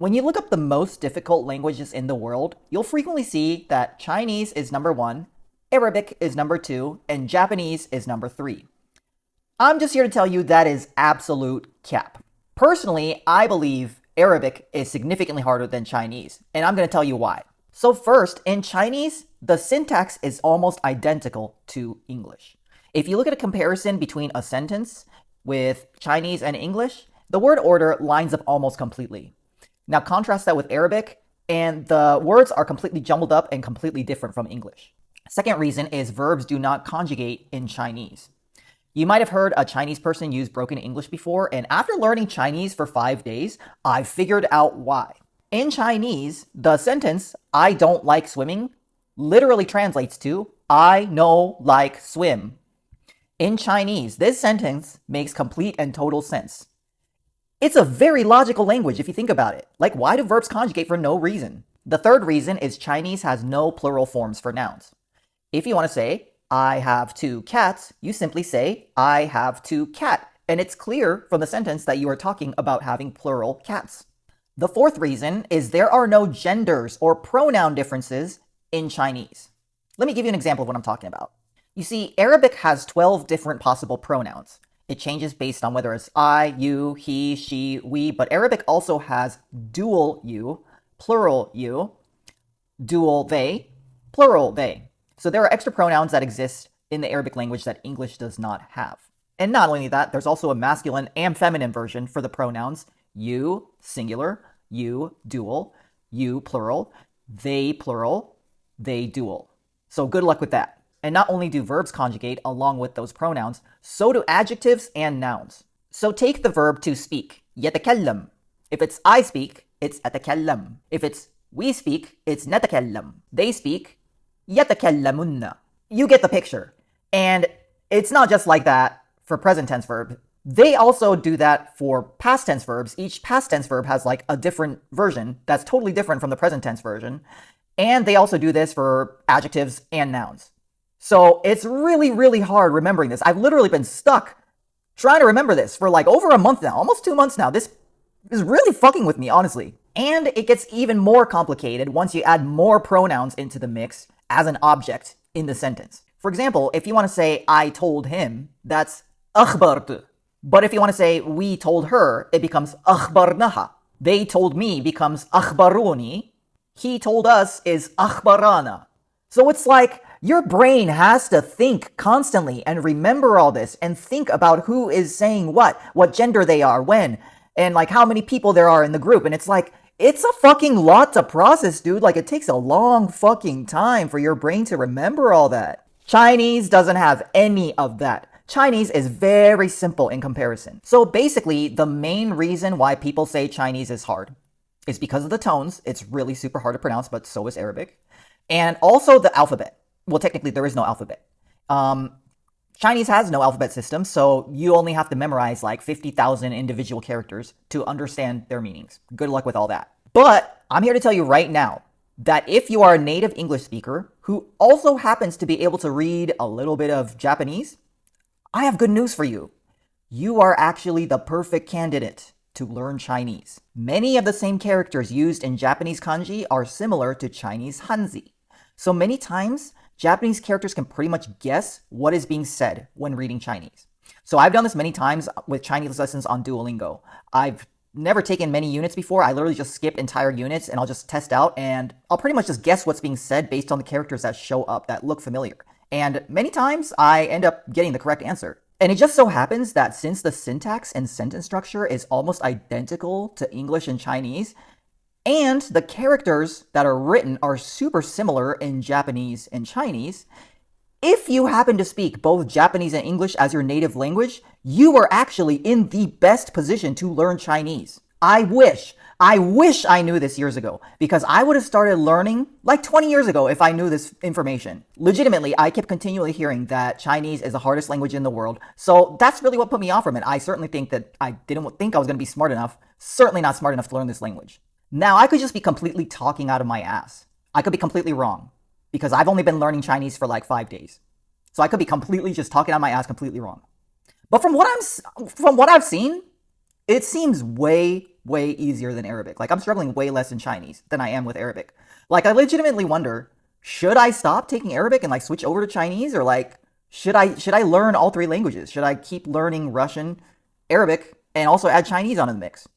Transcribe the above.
When you look up the most difficult languages in the world, you'll frequently see that Chinese is number one, Arabic is number two, and Japanese is number three. I'm just here to tell you that is absolute cap. Personally, I believe Arabic is significantly harder than Chinese, and I'm going to tell you why. So first, in Chinese, the syntax is almost identical to English. If you look at a comparison between a sentence with Chinese and English, the word order lines up almost completely. Now contrast that with Arabic, and the words are completely jumbled up and completely different from English. Second reason is verbs do not conjugate in Chinese. You might have heard a Chinese person use broken English before, and after learning Chinese for 5 days, I figured out why. In Chinese, the sentence, I don't like swimming, literally translates to, I no like swim. In Chinese, this sentence makes complete and total sense. It's a very logical language if you think about it. Like, why do verbs conjugate for no reason? The third reason is Chinese has no plural forms for nouns. If you want to say, I have two cats, you simply say, I have two cat. And it's clear from the sentence that you are talking about having plural cats. The fourth reason is there are no genders or pronoun differences in Chinese. Let me give you an example of what I'm talking about. You see, Arabic has 12 different possible pronouns. It changes based on whether it's I, you, he, she, we, but Arabic also has dual you, plural you, dual they, plural they. So there are extra pronouns that exist in the Arabic language that English does not have. And not only that, there's also a masculine and feminine version for the pronouns you, singular, you, dual, you, plural, they, plural, they, dual. So good luck with that. And not only do verbs conjugate along with those pronouns, so do adjectives and nouns. So take the verb to speak, يتكلم. If it's I speak, it's أتكلم. If it's we speak, it's نتكلم. They speak, يتكلمون. You get the picture. And it's not just like that for present tense verb. They also do that for past tense verbs. Each past tense verb has like a different version that's totally different from the present tense version. And they also do this for adjectives and nouns. So it's really, really hard remembering this. I've literally been stuck trying to remember this for like over a month now, almost 2 months now. This is really fucking with me, honestly. And it gets even more complicated once you add more pronouns into the mix as an object in the sentence. For example, if you want to say, I told him, that's أخبرت. But if you want to say, we told her, it becomes أخبرناها. They told me becomes أخبروني. He told us is أخبرانا. So it's like your brain has to think constantly and remember all this and think about who is saying what gender they are, when, and like how many people there are in the group. And it's like, it's a fucking lot to process, dude. Like, it takes a long fucking time for your brain to remember all that. Chinese doesn't have any of that. Chinese is very simple in comparison. So basically, the main reason why people say Chinese is hard is because of the tones. It's really super hard to pronounce, but so is Arabic. And also the alphabet. Well, technically, there is no alphabet. Chinese has no alphabet system, so you only have to memorize like 50,000 individual characters to understand their meanings. Good luck with all that. But I'm here to tell you right now that if you are a native English speaker who also happens to be able to read a little bit of Japanese, I have good news for you. You are actually the perfect candidate to learn Chinese. Many of the same characters used in Japanese kanji are similar to Chinese Hanzi. So many times, Japanese characters can pretty much guess what is being said when reading Chinese. So I've done this many times with Chinese lessons on Duolingo. I've never taken many units before. I literally just skip entire units and I'll just test out and I'll pretty much just guess what's being said based on the characters that show up that look familiar. And many times I end up getting the correct answer. And it just so happens that since the syntax and sentence structure is almost identical to English and Chinese, and the characters that are written are super similar in Japanese and Chinese, if you happen to speak both Japanese and English as your native language, you are actually in the best position to learn Chinese. I wish I knew this years ago, because I would have started learning like 20 years ago if I knew this information. Legitimately, I kept continually hearing that Chinese is the hardest language in the world, so that's really what put me off from it. I certainly think that I didn't think I was going to be smart enough, certainly not smart enough to learn this language. Now, I could just be completely talking out of my ass. I could be completely wrong, because I've only been learning Chinese for like 5 days. So I could be completely just talking out of my ass completely wrong. But from what I've seen, It seems way easier than Arabic. Like I'm struggling way less in Chinese than I am with Arabic. Like I legitimately wonder, should I stop taking Arabic and like switch over to Chinese, or like should I learn all three languages? Should I keep learning Russian, Arabic, and also add Chinese onto the mix?